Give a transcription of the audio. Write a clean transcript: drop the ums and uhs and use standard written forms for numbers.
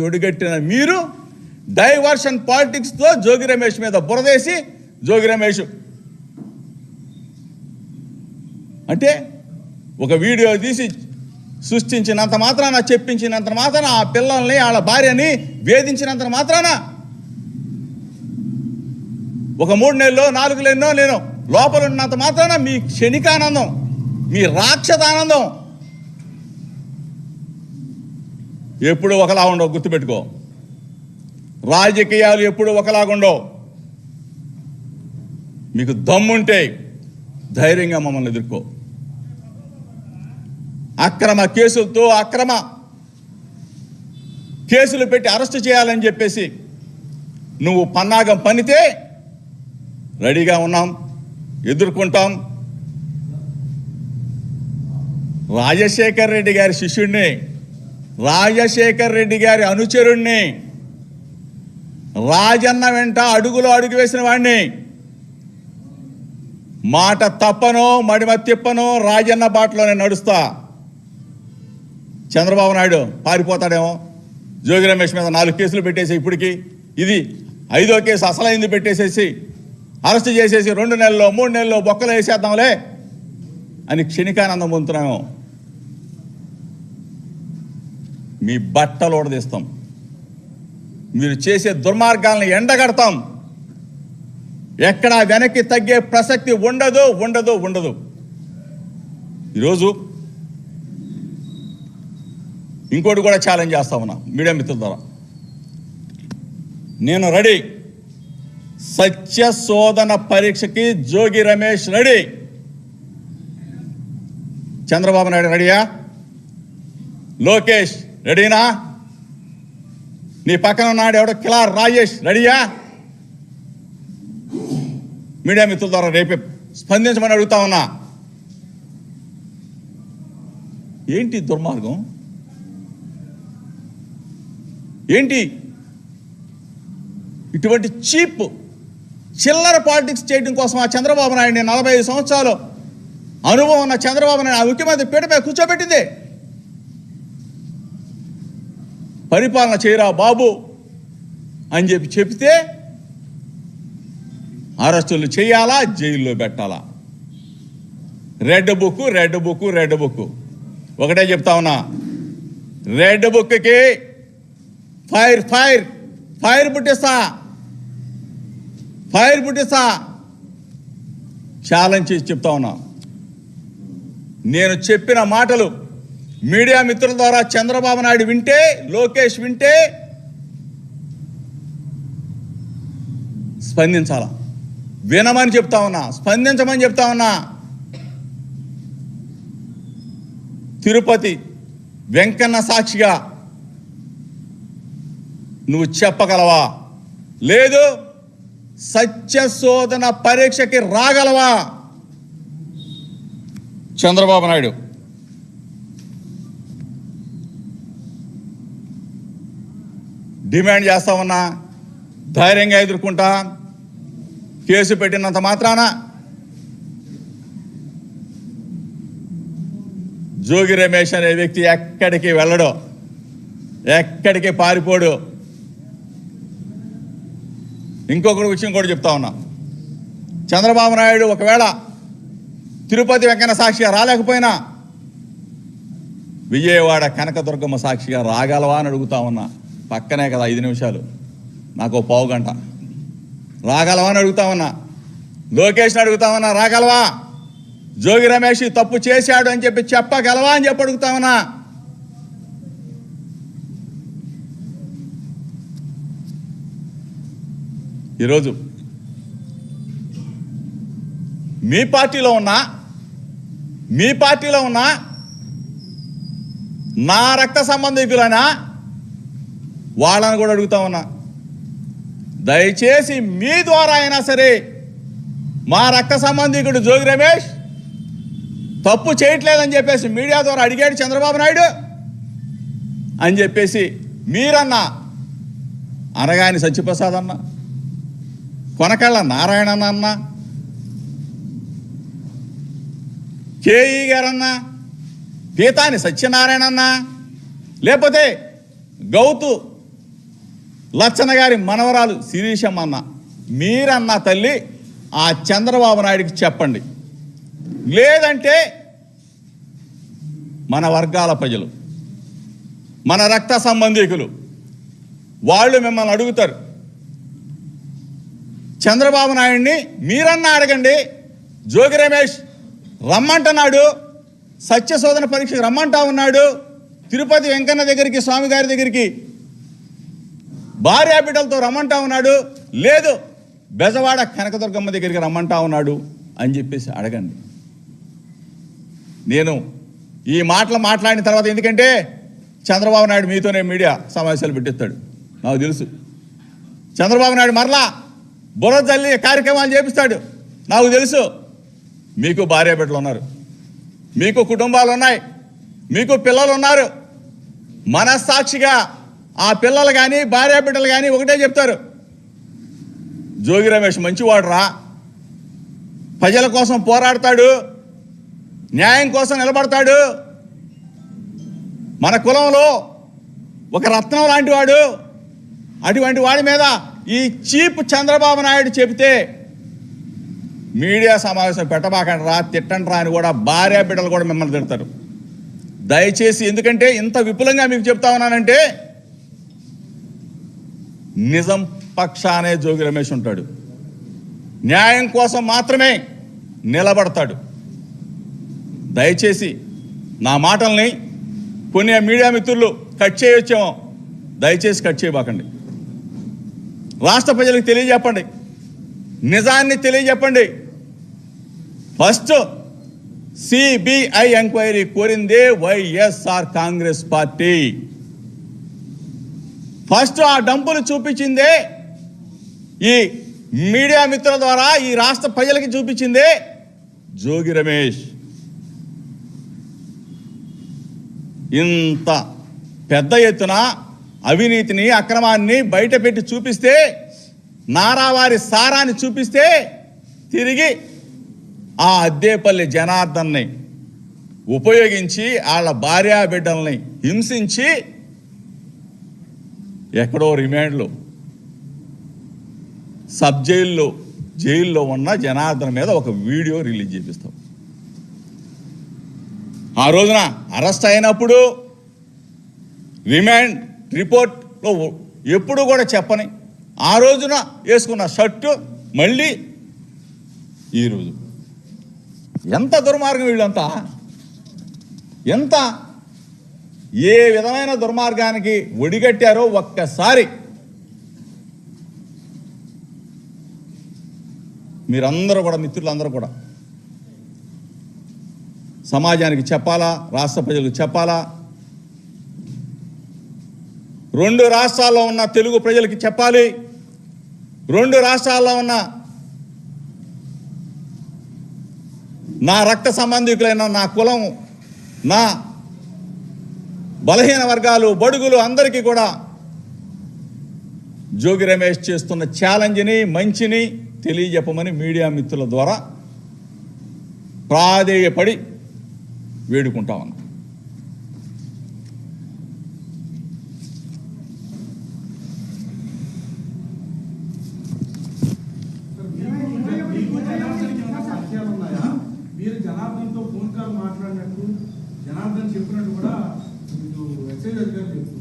ఒడిగట్టిన మీరు డైవర్షన్ పాలిటిక్స్తో జోగి రమేష్ మీద బురదేసి జోగి రమేష్ అంటే ఒక వీడియో తీసి సృష్టించినంత మాత్రాన, చెప్పించినంత మాత్రాన, ఆ పిల్లల్ని వాళ్ళ భార్యని వేధించినంత మాత్రాన ఒక 3 నెలల్లో 4 నెలల్లో నేను లోపల ఉన్నంత మాత్రాన మీ క్షణికానందం, మీ రాక్షసానందం ఎప్పుడు ఒకలా ఉండవు. గుర్తుపెట్టుకో, రాజకీయాలు ఎప్పుడు ఒకలాగుండవు. మీకు దమ్ముంటే ధైర్యంగా మమ్మల్ని ఎదుర్కో. అక్రమ కేసులతో అక్రమ కేసులు పెట్టి అరెస్ట్ చేయాలని చెప్పేసి నువ్వు పన్నాగం పనితే రెడీగా ఉన్నాం, ఎదుర్కొంటాం. రాజశేఖర్ రెడ్డి గారి శిష్యుడిని, రాజశేఖర్ రెడ్డి గారి అనుచరుణ్ణి, రాజన్న వెంట అడుగులో అడుగు వేసిన వాడిని, మాట తప్పను మడిమ తిప్పను, రాజన్న బాటలోనే నడుస్తా. చంద్రబాబు నాయుడు పారిపోతాడేమో, జోగి రమేష్ మీద 4 కేసులు పెట్టేసి ఇప్పటికి ఇది 5వ కేసు అసలైంది పెట్టేసేసి అరెస్ట్ చేసేసి 2 నెలల్లో 3 నెలల్లో బొక్కలు వేసేద్దాంలే అని క్షణికానందం పొందుతున్నాము. మీ బట్టలు ఓడదీస్తాం, మీరు చేసే దుర్మార్గాలను ఎండగడతాం. ఎక్కడా వెనక్కి తగ్గే ప్రసక్తి ఉండదు ఉండదు ఉండదు. ఈరోజు ఇంకోటి కూడా ఛాలెంజ్ చేస్తా ఉన్నా మీడియా మిత్రుల ద్వారా. నేను రెడీ, సత్య శోధన పరీక్షకి జోగి రమేష్ రెడీ. చంద్రబాబు నాయుడు రెడీయా? లోకేష్ రెడీనా? నీ పక్కన ఉన్నాడు ఎవడో కిలార్ రాజేష్ రెడీయా? మీడియా మిత్రుల ద్వారా రేపే స్పందించమని అడుగుతా ఉన్నా. ఏంటి దుర్మార్గం? ఏంటి ఇటువంటి చీప్ చిల్లర పాలిటిక్స్ చేయడం కోసం ఆ చంద్రబాబు నాయుడిని 45 సంవత్సరాలు అనుభవం ఉన్న చంద్రబాబు నాయుడు ఆ ముఖ్యమంత్రి పీఠపై కూర్చోబెట్టింది. పరిపాలన చేయరా బాబు అని చెప్తే అరెస్టులు చేయాలా, జైల్లో పెట్టాలా? Red book red book red book. ఒకటే చెప్తా ఉన్నా, రెడ్ బుక్కి ఫైర్ ఫైర్ ఫైర్ పుట్టిస్తా, ఫైర్ పుట్టిస్తా ఛాలెంజ్ చేసి చెప్తా ఉన్నా. నేను చెప్పిన మాటలు మీడియా మిత్రుల ద్వారా చంద్రబాబు నాయుడు వింటే, లోకేష్ వింటే స్పందించాలా? వినమని చెప్తా ఉన్నా, స్పందించమని చెప్తా ఉన్నా. తిరుపతి వెంకన్న సాక్షిగా నువ్వు చెప్పగలవా? లేదు సత్య శోధన పరీక్షకి రాగలవా? చంద్రబాబు నాయుడు డిమాండ్ చేస్తా ఉన్నా, ధైర్యంగా ఎదుర్కొంటా. కేసు పెట్టినంత మాత్రాన జోగి రమేష్ అనే వ్యక్తి ఎక్కడికి వెళ్ళడు, ఎక్కడికి పారిపోడు. ఇంకొక విషయం కూడా చెప్తా ఉన్నా, చంద్రబాబు నాయుడు ఒకవేళ తిరుపతి వెంకన్న సాక్షిగా రాలేకపోయినా విజయవాడ కనకదుర్గమ్మ సాక్షిగా రాగలవా అని అడుగుతా ఉన్నా. పక్కనే కదా 5 నిమిషాలు, నాకు 1/4 గంట. రాగలవా అని అడుగుతా ఉన్నా. లోకేష్ని అడుగుతా ఉన్నా, రాగలవా? జోగి రమేష్ తప్పు చేశాడు అని చెప్పి చెప్పగలవా అని చెప్పి అడుగుతా ఉన్నా. ఈరోజు మీ పార్టీలో ఉన్న నా రక్త సంబంధికులైనా వాళ్ళని కూడా అడుగుతా ఉన్నా, దయచేసి మీ ద్వారా అయినా సరే మా రక్త సంబంధికుడు జోగి రమేష్ తప్పు చేయట్లేదని చెప్పేసి మీడియా ద్వారా అడిగాడు చంద్రబాబు నాయుడు అని చెప్పేసి మీరన్నా, అనగాని సత్యప్రసాద్ అన్న, కొనకళ్ళ నారాయణ అన్న, కేఈ గారన్నా, పీతాని సత్యనారాయణ అన్న, లేకపోతే గౌతు లచ్చన్న గారి మనవరాలు శిరీషమ్మ అన్న, మీరన్న తల్లి ఆ చంద్రబాబు నాయుడికి చెప్పండి. లేదంటే మన వర్గాల ప్రజలు, మన రక్త సంబంధీకులు వాళ్ళు మిమ్మల్ని అడుగుతారు. చంద్రబాబు నాయుడిని మీరన్నా అడగండి. జోగి రమేష్ రమ్మంటున్నాడు, సత్యశోధన పరీక్షకు రమ్మంటా ఉన్నాడు, తిరుపతి వెంకన్న దగ్గరికి, స్వామి గారి దగ్గరికి భార్యా బిడ్డలతో రమ్మంటా ఉన్నాడు, లేదు బెజవాడ కనకదుర్గమ్మ దగ్గరికి రమ్మంటా ఉన్నాడు అని చెప్పేసి అడగండి. నేను ఈ మాటలు మాట్లాడిన తర్వాత, ఎందుకంటే చంద్రబాబు నాయుడు మీతోనే మీడియా సమావేశాలు పెట్టిస్తాడు, నాకు తెలుసు. చంద్రబాబు నాయుడు మరలా బుర్ర జల్లి కార్యక్రమాలు చేపిస్తాడు, నాకు తెలుసు. మీకు భార్య బిడ్డలు ఉన్నారు, మీకు కుటుంబాలు ఉన్నాయి, మీకు పిల్లలు ఉన్నారు. మనస్సాక్షిగా ఆ పిల్లలు కానీ భార్య బిడ్డలు కానీ ఒకటే చెప్తారు, జోగి రమేష్ మంచివాడురా, ప్రజల కోసం పోరాడతాడు, న్యాయం కోసం నిలబడతాడు, మన కులంలో ఒక రత్నం లాంటి వాడు. అటువంటి వాడి మీద ఈ చీప్ చంద్రబాబు నాయుడు చెబితే మీడియా సమావేశం పెట్టబాకండి రా, తిట్టండి రా అని కూడా భార్య బిడ్డలు కూడా మిమ్మల్ని తిడతారు. దయచేసి, ఎందుకంటే ఇంత విపులంగా మీకు చెప్తా ఉన్నానంటే నిజం పక్షానే జోగి రమేష్ ఉంటాడు, న్యాయం కోసం మాత్రమే నిలబడతాడు. దయచేసి నా మాటల్ని కొన్ని మీడియా మిత్రులు కట్ చేయొచ్చేమో, దయచేసి కట్ చేయబాకండి. రాష్ట్ర ప్రజలకు తెలియజెప్పండి, నిజాన్ని తెలియజెప్పండి. ఫస్ట్ సిబిఐ ఎంక్వైరీ కోరిందే వైఎస్ఆర్ కాంగ్రెస్ పార్టీ. ఫస్ట్ ఆ డంపులు చూపించిందే ఈ మీడియా మిత్రుల ద్వారా ఈ రాష్ట్ర ప్రజలకి చూపించిందే జోగి రమేష్. ఇంత పెద్ద ఎత్తున అవినీతిని, అక్రమాన్ని బయట పెట్టి చూపిస్తే, నారావారి సారాన్ని చూపిస్తే, తిరిగి ఆ అద్దేపల్లి జనార్దన్ని ఉపయోగించి వాళ్ళ భార్యా బిడ్డల్ని హింసించి ఎక్కడో రిమాండ్లో, సబ్ జైల్లో ఉన్న జనార్దన్ మీద ఒక వీడియో రిలీజ్ చేపిస్తాం. ఆ రోజున అరెస్ట్ అయినప్పుడు రిమాండ్ రిపోర్ట్లో ఎప్పుడు కూడా చెప్పని ఆ రోజున వేసుకున్న షర్టు మళ్ళీ ఈరోజు. ఎంత దుర్మార్గం వీళ్ళంతా, ఎంత ఏ విధమైన దుర్మార్గానికి ఒడిగట్టారో ఒక్కసారి మీరందరూ కూడా, మిత్రులందరూ కూడా సమాజానికి చెప్పాలా, రాష్ట్ర ప్రజలకు చెప్పాలా, 2 రాష్ట్రాల్లో ఉన్న తెలుగు ప్రజలకి చెప్పాలి, 2 రాష్ట్రాల్లో ఉన్న నా రక్త సంబంధికులైన, నా కులం, నా బలహీన వర్గాలు, బడుగులు అందరికీ కూడా జోగి రమేష్ చేస్తున్న ఛాలెంజ్ని, మంచిని తెలియజెప్పమని మీడియా మిత్రుల ద్వారా ప్రాధేయపడి వేడుకుంటా ఉన్నాం. మీరు జనార్దన్తో ఫోన్ కాల్ మాట్లాడినట్టు, జనార్దన్ చెప్పినట్టు కూడా ఎక్సైజ్ అధికారులు చెప్తున్నారు.